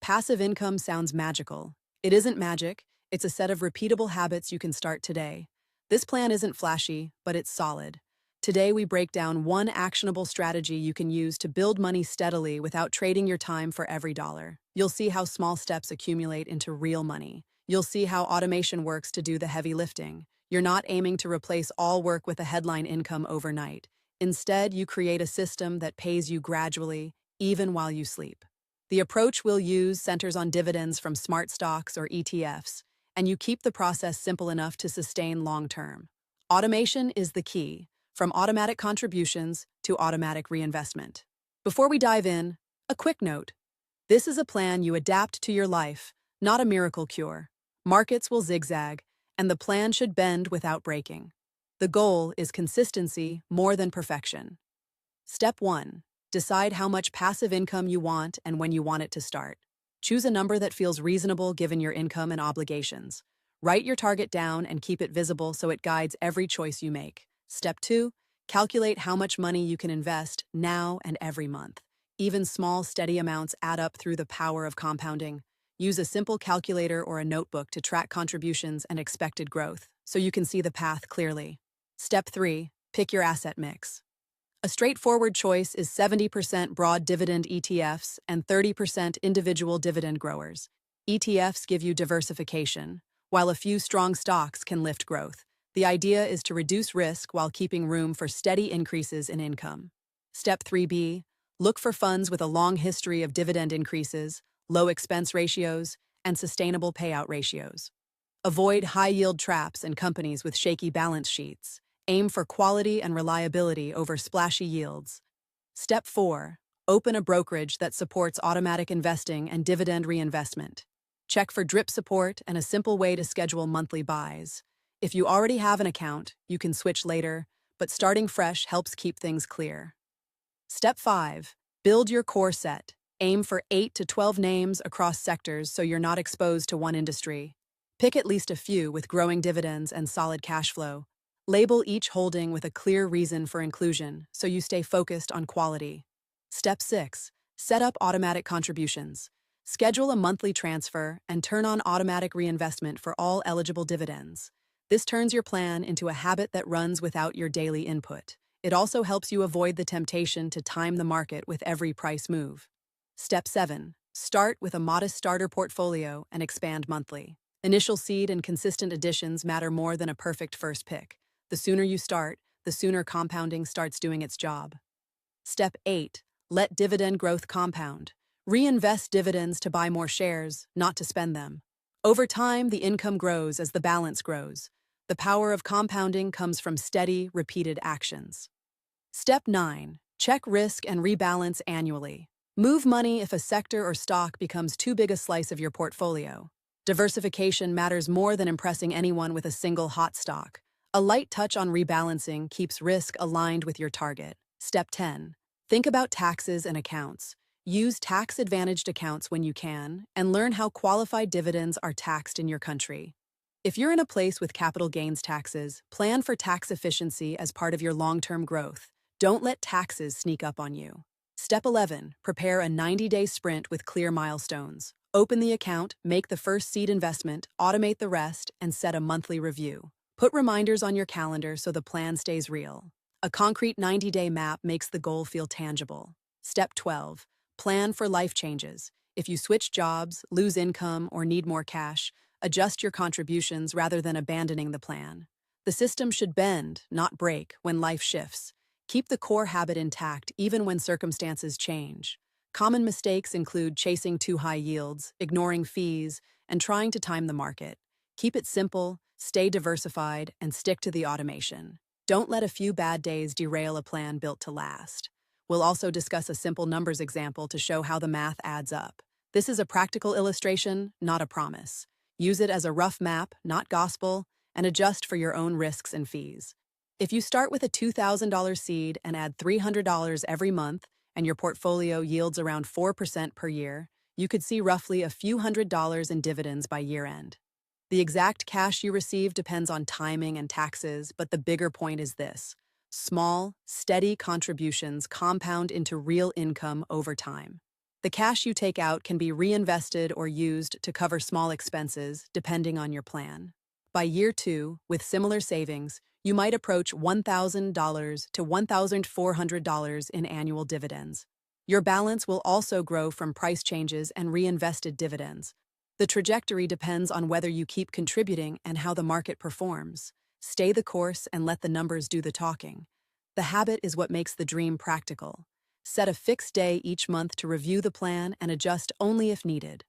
Passive income sounds magical. It isn't magic, it's a set of repeatable habits you can start today. This plan isn't flashy, but it's solid. Today, we break down one actionable strategy you can use to build money steadily without trading your time for every dollar. You'll see how small steps accumulate into real money. You'll see how automation works to do the heavy lifting. You're not aiming to replace all work with a headline income overnight. Instead, you create a system that pays you gradually, even while you sleep. The approach we'll use centers on dividends from smart stocks or ETFs, and you keep the process simple enough to sustain long-term. Automation is the key, from automatic contributions to automatic reinvestment. Before we dive in, a quick note. This is a plan you adapt to your life, not a miracle cure. Markets will zigzag, and the plan should bend without breaking. The goal is consistency more than perfection. Step 1. Decide how much passive income you want and when you want it to start. Choose a number that feels reasonable given your income and obligations. Write your target down and keep it visible so it guides every choice you make. Step 2. Calculate how much money you can invest now and every month. Even small, steady amounts add up through the power of compounding. Use a simple calculator or a notebook to track contributions and expected growth, so you can see the path clearly. Step 3. Pick your asset mix. A straightforward choice is 70% broad dividend ETFs and 30% individual dividend growers. ETFs give you diversification, while a few strong stocks can lift growth. The idea is to reduce risk while keeping room for steady increases in income. Step 3B. Look for funds with a long history of dividend increases, low expense ratios, and sustainable payout ratios. Avoid high-yield traps and companies with shaky balance sheets. Aim for quality and reliability over splashy yields. Step 4. Open a brokerage that supports automatic investing and dividend reinvestment. Check for drip support and a simple way to schedule monthly buys. If you already have an account, you can switch later, but starting fresh helps keep things clear. Step 5. Build your core set. Aim for 8 to 12 names across sectors so you're not exposed to one industry. Pick at least a few with growing dividends and solid cash flow. Label each holding with a clear reason for inclusion so you stay focused on quality. Step 6. Set up automatic contributions. Schedule a monthly transfer and turn on automatic reinvestment for all eligible dividends. This turns your plan into a habit that runs without your daily input. It also helps you avoid the temptation to time the market with every price move. Step 7. Start with a modest starter portfolio and expand monthly. Initial seed and consistent additions matter more than a perfect first pick. The sooner you start, the sooner compounding starts doing its job. Step 8. Let dividend growth compound. Reinvest dividends to buy more shares, not to spend them. Over time, the income grows as the balance grows. The power of compounding comes from steady, repeated actions. Step 9. Check risk and rebalance annually. Move money if a sector or stock becomes too big a slice of your portfolio. Diversification matters more than impressing anyone with a single hot stock. A light touch on rebalancing keeps risk aligned with your target. Step 10. Think about taxes and accounts. Use tax-advantaged accounts when you can, and learn how qualified dividends are taxed in your country. If you're in a place with capital gains taxes, plan for tax efficiency as part of your long-term growth. Don't let taxes sneak up on you. Step 11. Prepare a 90-day sprint with clear milestones. Open the account, make the first seed investment, automate the rest, and set a monthly review. Put reminders on your calendar so the plan stays real. A concrete 90-day map makes the goal feel tangible. Step 12. Plan for life changes. If you switch jobs, lose income, or need more cash, adjust your contributions rather than abandoning the plan. The system should bend, not break, when life shifts. Keep the core habit intact even when circumstances change. Common mistakes include chasing too high yields, ignoring fees, and trying to time the market. Keep it simple, stay diversified, and stick to the automation. Don't let a few bad days derail a plan built to last. We'll also discuss a simple numbers example to show how the math adds up. This is a practical illustration, not a promise. Use it as a rough map, not gospel, and adjust for your own risks and fees. If you start with a $2,000 seed and add $300 every month, and your portfolio yields around 4% per year, you could see roughly a few $100s in dividends by year-end. The exact cash you receive depends on timing and taxes, but the bigger point is this. Small, steady contributions compound into real income over time. The cash you take out can be reinvested or used to cover small expenses, depending on your plan. By year 2, with similar savings, you might approach $1,000 to $1,400 in annual dividends. Your balance will also grow from price changes and reinvested dividends. The trajectory depends on whether you keep contributing and how the market performs. Stay the course and let the numbers do the talking. The habit is what makes the dream practical. Set a fixed day each month to review the plan and adjust only if needed.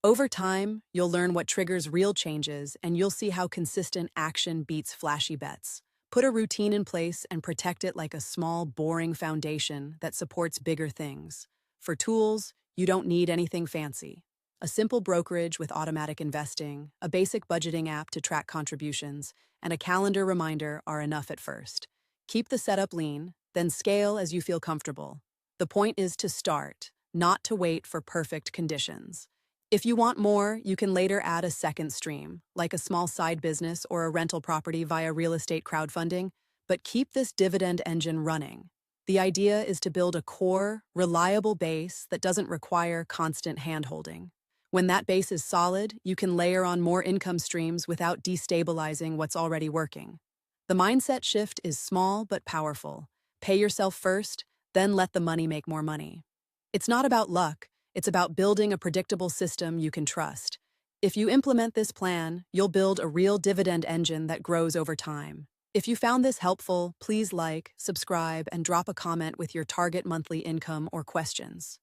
Over time, you'll learn what triggers real changes, and you'll see how consistent action beats flashy bets. Put a routine in place and protect it like a small, boring foundation that supports bigger things. For tools, you don't need anything fancy. A simple brokerage with automatic investing, a basic budgeting app to track contributions, and a calendar reminder are enough at first. Keep the setup lean, then scale as you feel comfortable. The point is to start, not to wait for perfect conditions. If you want more, you can later add a second stream, like a small side business or a rental property via real estate crowdfunding, but keep this dividend engine running. The idea is to build a core, reliable base that doesn't require constant hand-holding. When that base is solid, you can layer on more income streams without destabilizing what's already working. The mindset shift is small but powerful. Pay yourself first, then let the money make more money. It's not about luck. It's about building a predictable system you can trust. If you implement this plan, you'll build a real dividend engine that grows over time. If you found this helpful, please like, subscribe, and drop a comment with your target monthly income or questions.